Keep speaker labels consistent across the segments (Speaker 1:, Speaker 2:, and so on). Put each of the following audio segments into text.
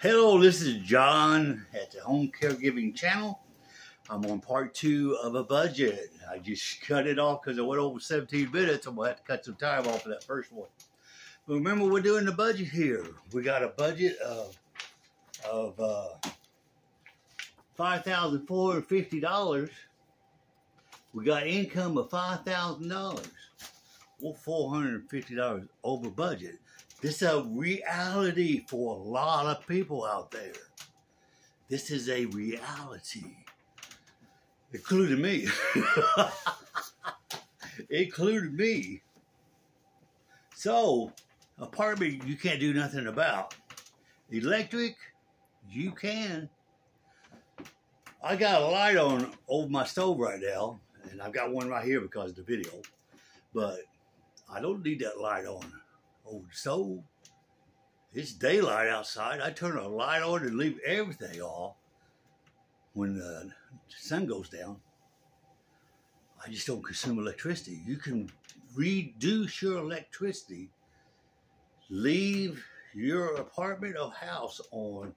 Speaker 1: Hello, this is John at the Home Caregiving channel. I'm on part 2 of a budget. I just cut it off because I went over 17 minutes. I'm going to have to cut some time off of that first one. But remember, we're doing the budget here. We got a budget of $5,450. We got income of $5,000. We're $450 over budget. This is a reality for a lot of people out there. This is a reality, including me. Including me. So, apartment you can't do nothing about. Electric, you can. I got a light on over my stove right now, and I've got one right here because of the video. But I don't need that light on over the stove. It's daylight outside. I turn a light on and leave everything off when the sun goes down. I just don't consume electricity. You can reduce your electricity. Leave your apartment or house on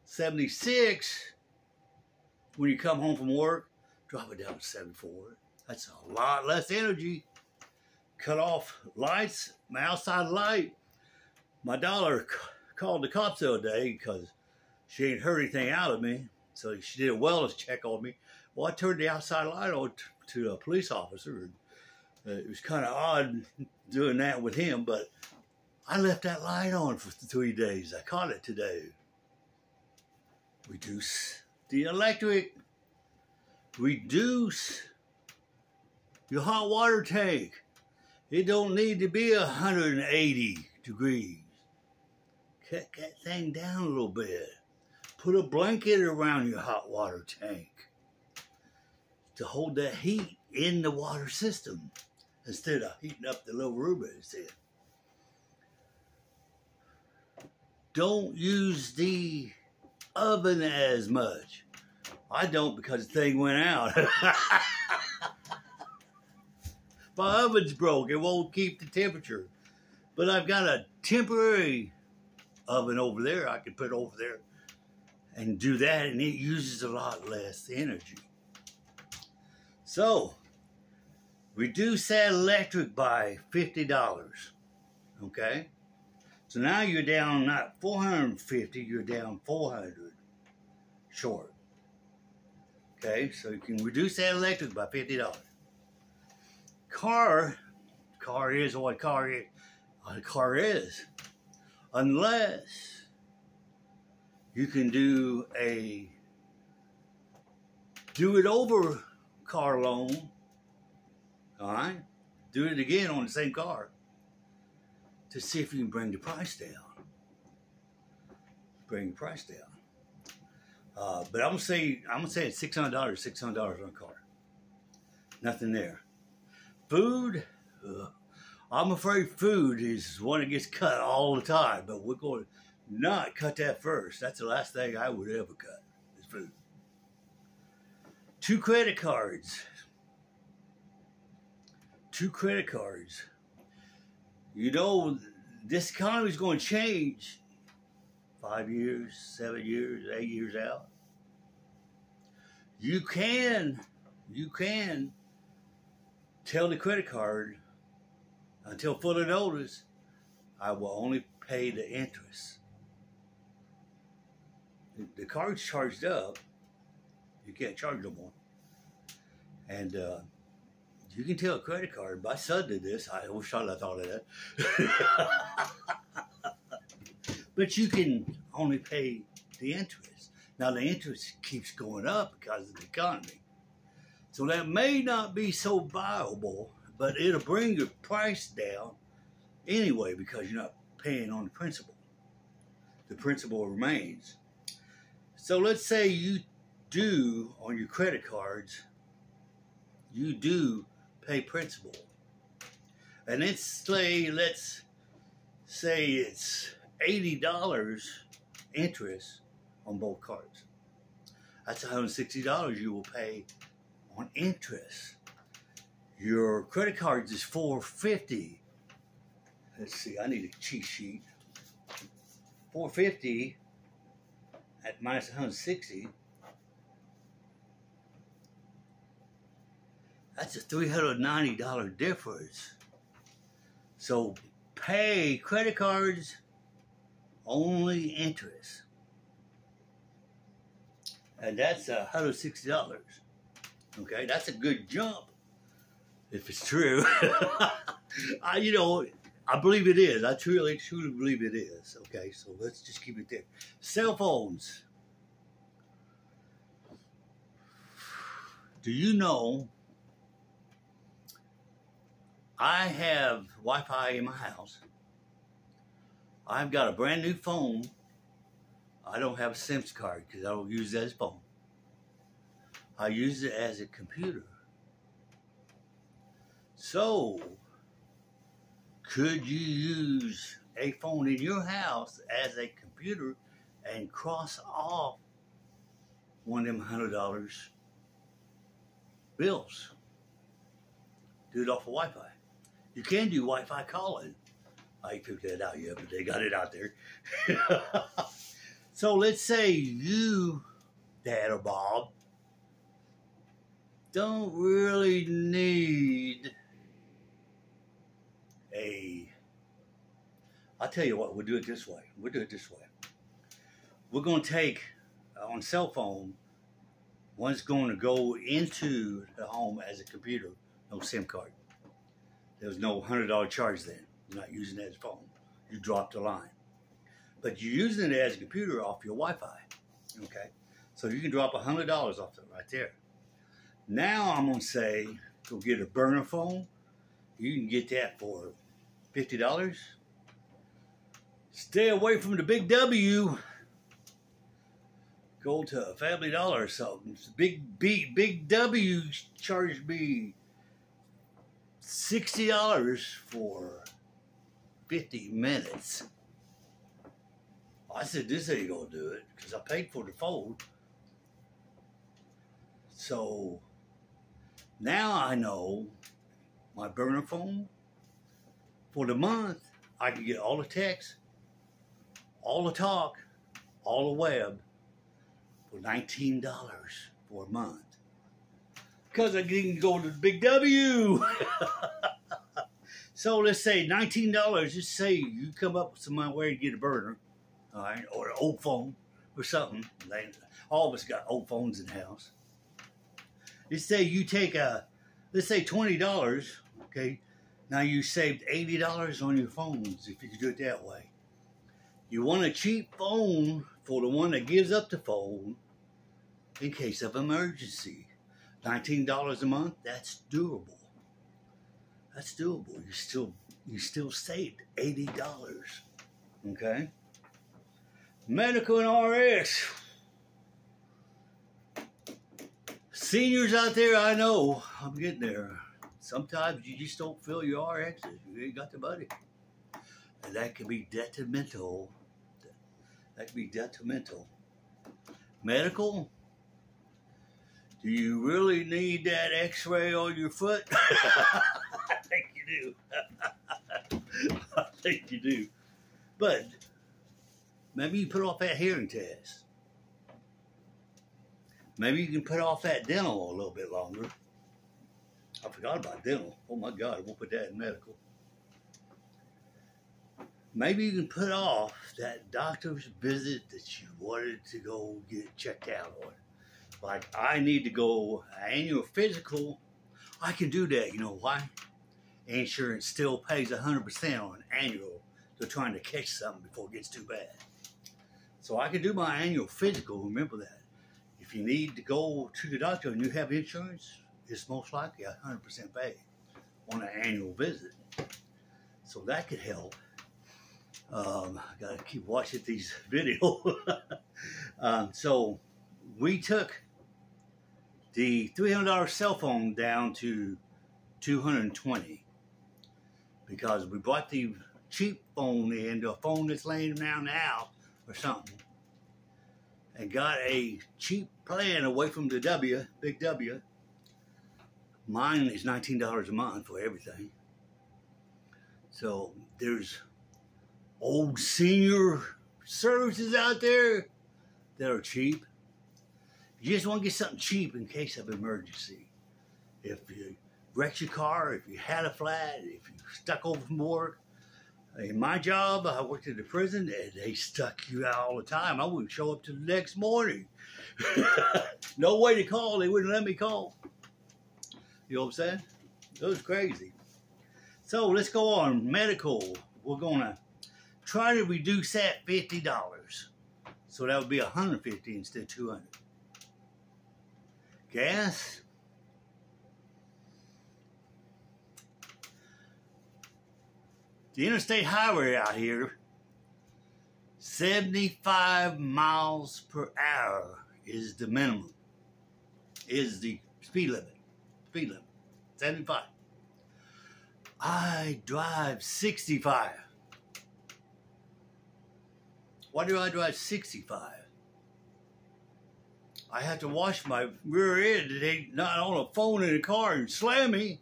Speaker 1: 76 when you come home from work. Drop it down to 74. That's a lot less energy. Cut off lights, my outside light. My daughter called the cops the other day because she ain't heard anything out of me. So she did a wellness check on me. Well, I turned the outside light on to a police officer. It was kind of odd doing that with him, but I left that light on for 3 days. I caught it today. Reduce the electric. Reduce your hot water tank. It don't need to be 180 degrees. Cut that thing down a little bit. Put a blanket around your hot water tank to hold that heat in the water system instead of heating up the little room it's in. Don't use the oven as much. I don't because the thing went out. My oven's broke. It won't keep the temperature. But I've got a temporary oven over there. I can put over there and do that, and it uses a lot less energy. So, reduce that electric by $50. Okay? So now you're down not 450, you're down 400 short. Okay? So you can reduce that electric by $50. Car is what a car is. Unless you can do it over car loan. All right? Do it again on the same car to see if you can bring the price down. Bring the price down. But I'm gonna say it's $600 on a car. Nothing there. Food, I'm afraid food is one that gets cut all the time, but we're going to not cut that first. That's the last thing I would ever cut, is food. 2 credit cards. 2 credit cards. You know, this economy is going to change 5 years, 7 years, 8 years out. You can tell the credit card, until further notice, I will only pay the interest. The card's charged up. You can't charge no more. And you can tell a credit card, my son did this. I wish I'd have thought of that. But you can only pay the interest. Now the interest keeps going up because of the economy. So that may not be so viable, but it'll bring your price down anyway because you're not paying on the principal. The principal remains. So let's say you do, on your credit cards, you do pay principal. And let's say it's $80 interest on both cards. That's $160 you will pay on interest. Your credit cards is $450. Let's see, I need a cheat sheet. $450 at minus 160, that's a $390 difference. So pay credit cards only interest. And that's $160. Okay, that's a good jump if it's true. I believe it is. I truly believe it is. Okay, so let's just keep it there. Cell phones. Do you know I have Wi-Fi in my house? I've got a brand new phone. I don't have a SIM card because I don't use it as a phone. I use it as a computer. So, could you use a phone in your house as a computer and cross off one of them $100 bills? Do it off of Wi-Fi. You can do Wi-Fi calling. I ain't figured that out yet, but they got it out there. So let's say you, Dad or Bob, don't really need I'll tell you what, we'll do it this way. We're going to take, on cell phone, one's going to go into the home as a computer, no SIM card. There's no $100 charge then. You're not using it as a phone. You drop the line. But you're using it as a computer off your Wi-Fi. Okay? So you can drop $100 off it right there. Now I'm going to say, go get a burner phone. You can get that for $50. Stay away from the Big W. Go to a Family Dollar or something. Big W charged me $60 for 50 minutes. I said, this ain't gonna do it, because I paid for the phone. So now I know my burner phone, for the month, I can get all the text, all the talk, all the web for $19 for a month. Because I didn't go to the Big W. So let's say $19, just say you come up with some way to get a burner, all right, or an old phone or something. All of us got old phones in the house. Let's say you take let's say $20, okay? Now you saved $80 on your phones if you could do it that way. You want a cheap phone for the one that gives up the phone in case of emergency. $19 a month, that's doable. That's doable. You still saved $80. Okay? Medical and RX. Seniors out there, I know, I'm getting there. Sometimes you just don't fill your RXs. You ain't got the money. And that can be detrimental. That can be detrimental. Medical? Do you really need that x-ray on your foot? I think you do. I think you do. But maybe you put off that hearing test. Maybe you can put off that dental a little bit longer. I forgot about dental. Oh my God, I won't put that in medical. Maybe you can put off that doctor's visit that you wanted to go get checked out on. Like, I need to go annual physical. I can do that. You know why? Insurance still pays 100% on annual. They're trying to catch something before it gets too bad. So I can do my annual physical. Remember that. If you need to go to the doctor and you have insurance, it's most likely 100% paid on an annual visit. So that could help. I gotta keep watching these videos. So we took the $300 cell phone down to $220 because we brought the cheap phone in, the phone that's laying around now or something, and got a cheap plan away from the Big W. Mine is $19 a month for everything. So there's old senior services out there. that are cheap. You just want to get something cheap in case of emergency. If you wrecked your car, if you had a flat, if you stuck over from work. In my job, I worked at the prison, and they stuck you out all the time. I wouldn't show up till the next morning. No way to call. They wouldn't let me call. You know what I'm saying? It was crazy. So let's go on. Medical. We're going to try to reduce that $50. So that would be $150 instead of $200. Gas. The interstate highway out here, 75 miles per hour is the minimum, is the speed limit. 75. I drive 65. Why do I drive 65? I have to wash my rear end. They not on a phone in the car and slam me.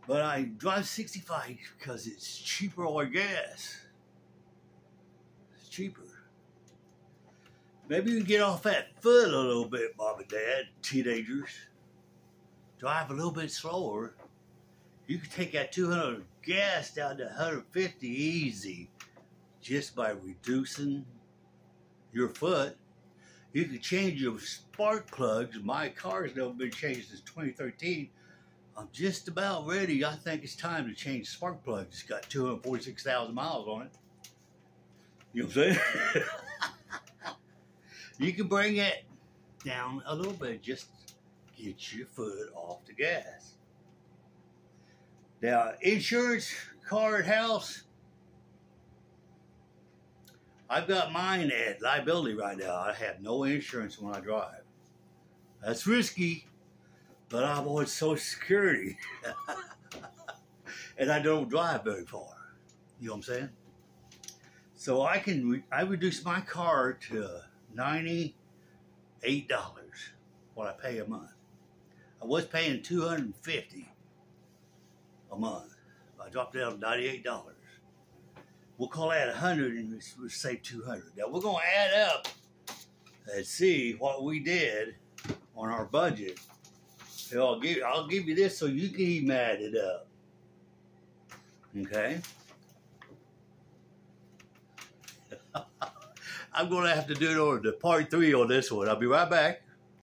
Speaker 1: But I drive 65 because it's cheaper on gas. It's cheaper. Maybe you can get off that foot a little bit, Mom and Dad, teenagers. Drive a little bit slower. You can take that 200 gas down to 150 easy just by reducing your foot. You can change your spark plugs. My car's never been changed since 2013. I'm just about ready. I think it's time to change spark plugs. It's got 246,000 miles on it. You know what I'm saying? You can bring it down a little bit. Just get your foot off the gas. Now, insurance, car, and house. I've got mine at liability right now. I have no insurance when I drive. That's risky. But I'm on Social Security. And I don't drive very far. You know what I'm saying? So I reduced my car to $98 what I pay a month. I was paying $250 a month. I dropped it down to $98. We'll call that $100 and we'll save $200. Now we're gonna add up and see what we did on our budget. So I'll give you this so you can even add it up. Okay? I'm going to have to do it over to part 3 on this one. I'll be right back.